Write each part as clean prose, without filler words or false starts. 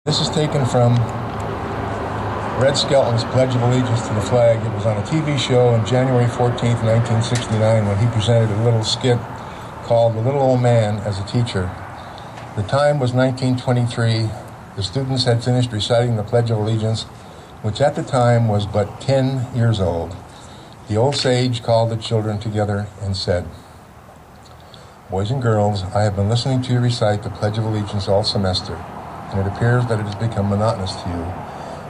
This is taken from Red Skelton's Pledge of Allegiance to the Flag. It was on a TV show on January 14th, 1969, when he presented a little skit called The Little Old Man as a Teacher. The time was 1923. The students had finished reciting the Pledge of Allegiance, which at the time was but 10 years old. The old sage called the children together and said, "Boys and girls, I have been listening to you recite the Pledge of Allegiance all semester, and it appears that it has become monotonous to you.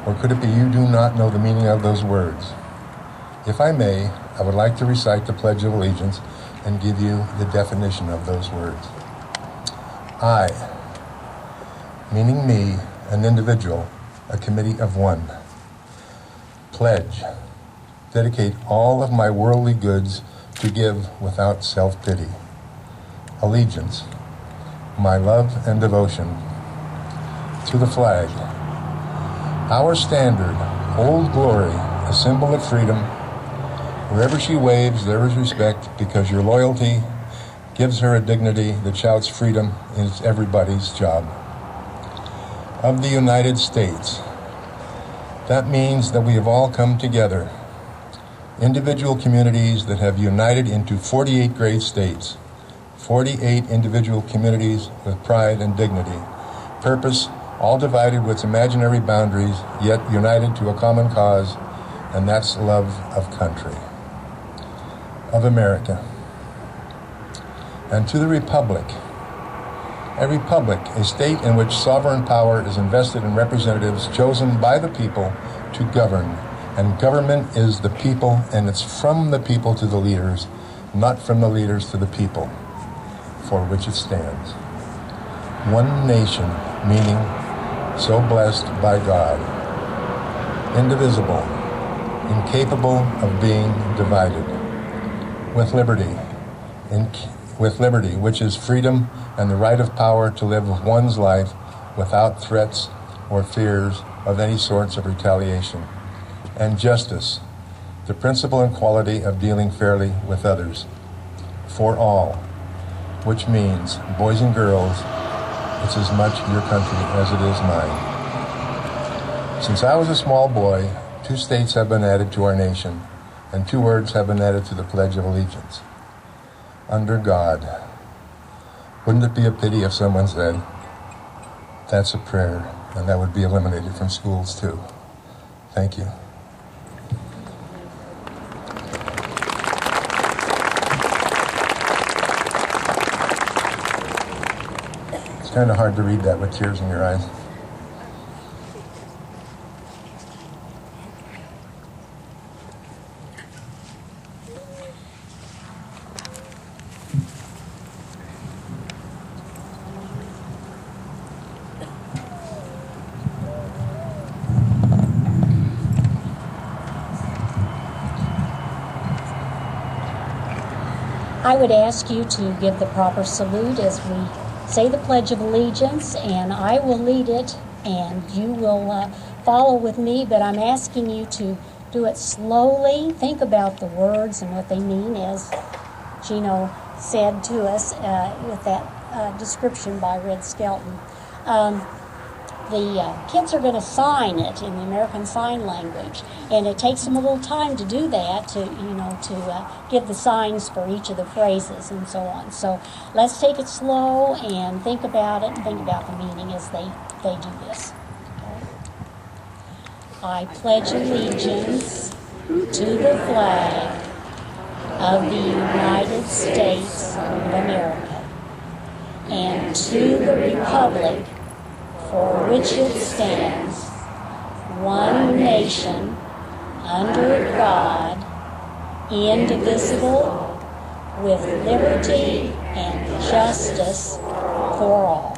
Or could it be you do not know the meaning of those words? If I may, I would like to recite the Pledge of Allegiance and give you the definition of those words. I, meaning me, an individual, a committee of one. Pledge, dedicate all of my worldly goods to give without self-pity. Allegiance, my love and devotion to the flag. Our standard, Old Glory, a symbol of freedom. Wherever she waves, there is respect, because your loyalty gives her a dignity that shouts freedom, and it's everybody's job. Of the United States. That means that we have all come together. Individual communities that have united into 48 great states. 48 individual communities with pride and dignity. Purpose, all divided with imaginary boundaries, yet united to a common cause, and that's love of country. Of America. And to the Republic. A republic, a state in which sovereign power is invested in representatives chosen by the people to govern. And government is the people, and it's from the people to the leaders, not from the leaders to the people, for which it stands. One nation, meaning so blessed by God, indivisible, incapable of being divided, with liberty, which is freedom and the right of power to live one's life without threats or fears of any sorts of retaliation, and justice, the principle and quality of dealing fairly with others, for all, which means, boys and girls, it's as much your country as it is mine. Since I was a small boy, 2 states have been added to our nation, and 2 words have been added to the Pledge of Allegiance. Under God. Wouldn't it be a pity if someone said, that's a prayer, and that would be eliminated from schools too? Thank you. It's kind of hard to read that with tears in your eyes. I would ask you to give the proper salute as we say the Pledge of Allegiance, and I will lead it, and you will follow with me, but I'm asking you to do it slowly. Think about the words and what they mean, as Gino said to us with that description by Red Skelton. The kids are going to sign it in the American Sign Language, and it takes them a little time to do that, to give the signs for each of the phrases and so on. So let's take it slow and think about it and think about the meaning as they do this. Okay. I pledge allegiance to the flag of the United States of America and to the republic for which it stands, one nation, under God, indivisible, with liberty and justice for all.